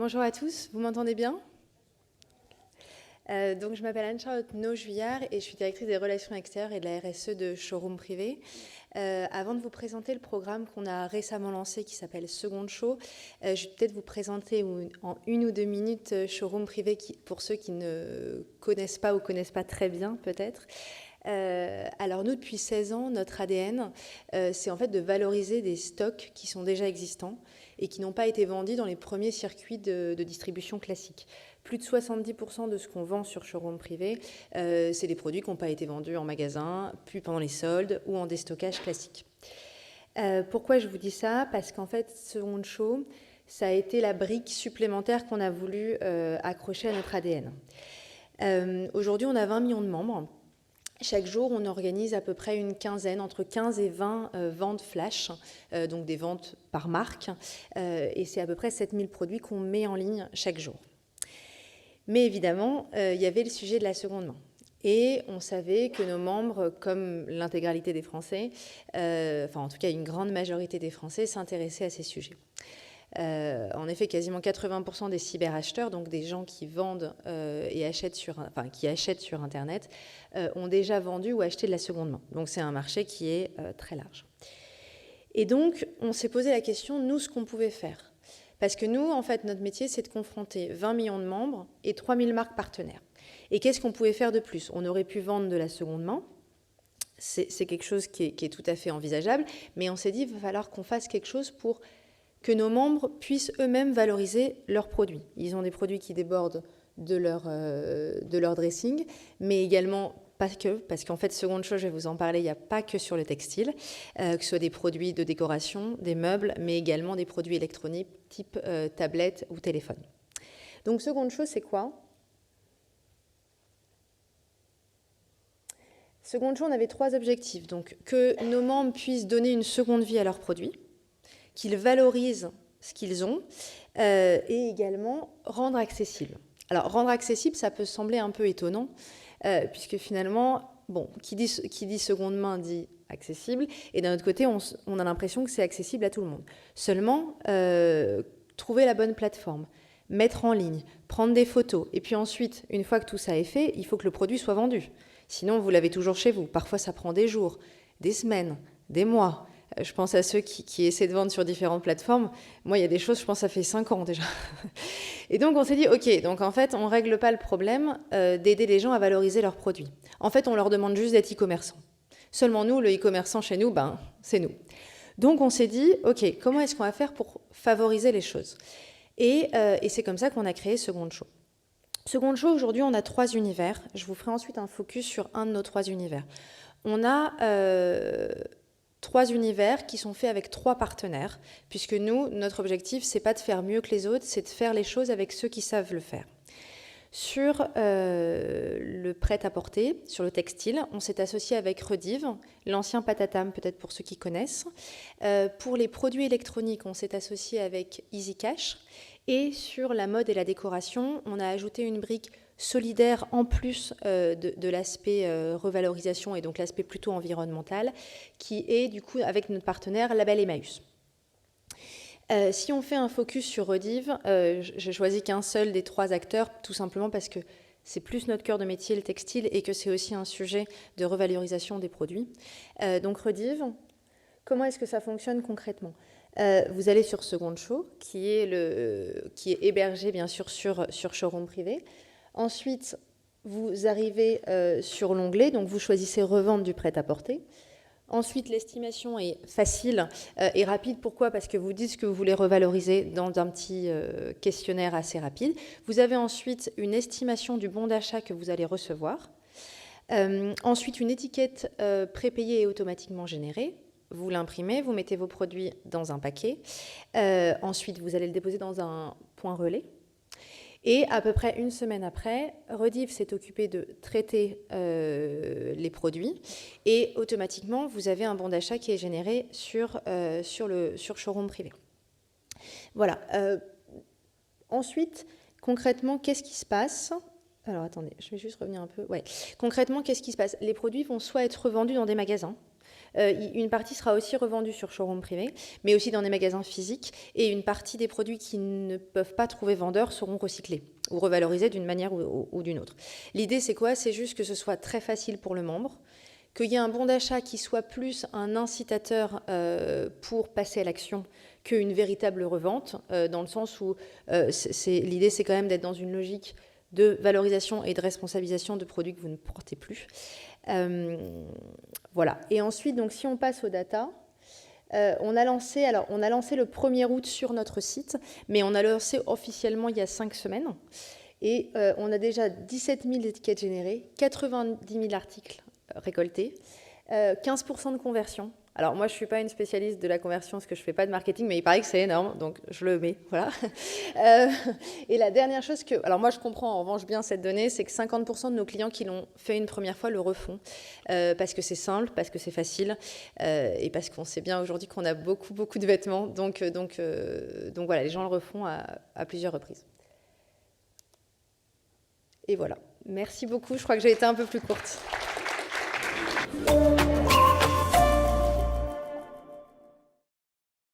Bonjour à tous, vous m'entendez bien? Donc, je m'appelle Anne-Charlotte Naujuillard et je suis directrice des relations extérieures et de la RSE de Showroom Privé. Avant de vous présenter le programme qu'on a récemment lancé qui s'appelle Second Show, je vais peut-être vous présenter en 1 ou 2 minutes Showroom Privé pour ceux qui ne connaissent pas ou connaissent pas très bien peut-être. Alors nous, depuis 16 ans, notre ADN, c'est en fait de valoriser des stocks qui sont déjà existants et qui n'ont pas été vendus dans les premiers circuits de distribution classiques. Plus de 70% de ce qu'on vend sur Showroom Privé, c'est des produits qui n'ont pas été vendus en magasin, puis pendant les soldes ou en déstockage classique. Pourquoi je vous dis ça? Parce qu'en fait, Second Show, ça a été la brique supplémentaire qu'on a voulu accrocher à notre ADN. Aujourd'hui, on a 20 millions de membres. Chaque jour, on organise à peu près une quinzaine, entre 15 et 20 ventes flash, donc des ventes par marque, et c'est à peu près 7000 produits qu'on met en ligne chaque jour. Mais évidemment, il y avait le sujet de la seconde main. Et on savait que nos membres, comme l'intégralité des Français, enfin en tout cas une grande majorité des Français, s'intéressaient à ces sujets. En effet, quasiment 80% des cyberacheteurs, donc des gens qui vendent et achètent qui achètent sur Internet, ont déjà vendu ou acheté de la seconde main. Donc c'est un marché qui est très large. Et donc, on s'est posé la question, nous, ce qu'on pouvait faire. Parce que nous, en fait, notre métier, c'est de confronter 20 millions de membres et 3000 marques partenaires. Et qu'est-ce qu'on pouvait faire de plus? On aurait pu vendre de la seconde main. C'est quelque chose qui est tout à fait envisageable. Mais on s'est dit, il va falloir qu'on fasse quelque chose pour que nos membres puissent eux-mêmes valoriser leurs produits. Ils ont des produits qui débordent de leur dressing, mais également pas que, parce qu'en fait, seconde chose, je vais vous en parler, il n'y a pas que sur le textile, que ce soit des produits de décoration, des meubles, mais également des produits électroniques type tablette ou téléphone. Donc, seconde chose, c'est quoi? Seconde chose, on avait 3 objectifs. Donc, que nos membres puissent donner une seconde vie à leurs produits, qu'ils valorisent ce qu'ils ont, et également rendre accessible. Alors, rendre accessible, ça peut sembler un peu étonnant, puisque finalement, bon, qui dit seconde main dit accessible, et d'un autre côté, on a l'impression que c'est accessible à tout le monde. Seulement, trouver la bonne plateforme, mettre en ligne, prendre des photos, et puis ensuite, une fois que tout ça est fait, il faut que le produit soit vendu. Sinon, vous l'avez toujours chez vous. Parfois, ça prend des jours, des semaines, des mois. Je pense à ceux qui essaient de vendre sur différentes plateformes. Moi, il y a des choses, je pense, ça fait 5 ans déjà. Et donc, on s'est dit, OK, donc en fait, on ne règle pas le problème d'aider les gens à valoriser leurs produits. En fait, on leur demande juste d'être e-commerçants. Seulement nous, le e-commerçant chez nous, c'est nous. Donc, on s'est dit, OK, comment est-ce qu'on va faire pour favoriser les choses? Et c'est comme ça qu'on a créé Second Show. Second Show, aujourd'hui, on a 3 univers. Je vous ferai ensuite un focus sur un de nos 3 univers. On a 3 univers qui sont faits avec 3 partenaires, puisque nous, notre objectif, c'est pas de faire mieux que les autres, c'est de faire les choses avec ceux qui savent le faire. Sur le prêt-à-porter, sur le textile, on s'est associé avec Rediv, l'ancien Patatam, peut-être pour ceux qui connaissent. Pour les produits électroniques, on s'est associé avec EasyCash. Et sur la mode et la décoration, on a ajouté une brique solidaire en plus de l'aspect revalorisation et donc l'aspect plutôt environnemental, qui est du coup avec notre partenaire Label Emmaüs. Si on fait un focus sur Rediv, j'ai choisi qu'un seul des 3 acteurs, tout simplement parce que c'est plus notre cœur de métier, le textile, et que c'est aussi un sujet de revalorisation des produits. Donc Rediv, comment est-ce que ça fonctionne concrètement? Vous allez sur Second Show, qui est hébergé bien sûr sur Showroom Privé. Ensuite, vous arrivez sur l'onglet, donc vous choisissez revendre du prêt-à-porter. Ensuite, l'estimation est facile et rapide. Pourquoi? Parce que vous dites ce que vous voulez revaloriser dans un petit questionnaire assez rapide. Vous avez ensuite une estimation du bon d'achat que vous allez recevoir. Ensuite, une étiquette prépayée et automatiquement générée. Vous l'imprimez, vous mettez vos produits dans un paquet. Ensuite, vous allez le déposer dans un point relais. Et à peu près 1 semaine après, Rediv s'est occupé de traiter les produits. Et automatiquement, vous avez un bon d'achat qui est généré sur Showroom Privé. Voilà. Ensuite, concrètement, qu'est-ce qui se passe? Alors, attendez, je vais juste revenir un peu. Ouais. Concrètement, qu'est-ce qui se passe? Les produits vont soit être revendus dans des magasins, Une partie sera aussi revendue sur showroom privé, mais aussi dans des magasins physiques, et une partie des produits qui ne peuvent pas trouver vendeur seront recyclés ou revalorisés d'une manière ou d'une autre. L'idée, c'est quoi? C'est juste que ce soit très facile pour le membre, qu'il y ait un bon d'achat qui soit plus un incitateur pour passer à l'action qu'une véritable revente, dans le sens où l'idée, c'est quand même d'être dans une logique de valorisation et de responsabilisation de produits que vous ne portez plus. Voilà. Et ensuite, donc, si on passe aux data, on a lancé le 1er août sur notre site, mais on a lancé officiellement il y a 5 semaines. Et on a déjà 17 000 étiquettes générées, 90 000 articles récoltés, 15% de conversion. Alors moi, je ne suis pas une spécialiste de la conversion parce que je ne fais pas de marketing, mais il paraît que c'est énorme, donc je le mets. Voilà. Et la dernière chose que... Alors moi, je comprends en revanche bien cette donnée, c'est que 50% de nos clients qui l'ont fait une première fois le refont, parce que c'est simple, parce que c'est facile, et parce qu'on sait bien aujourd'hui qu'on a beaucoup de vêtements. Donc voilà, les gens le refont à plusieurs reprises. Et voilà. Merci beaucoup. Je crois que j'ai été un peu plus courte.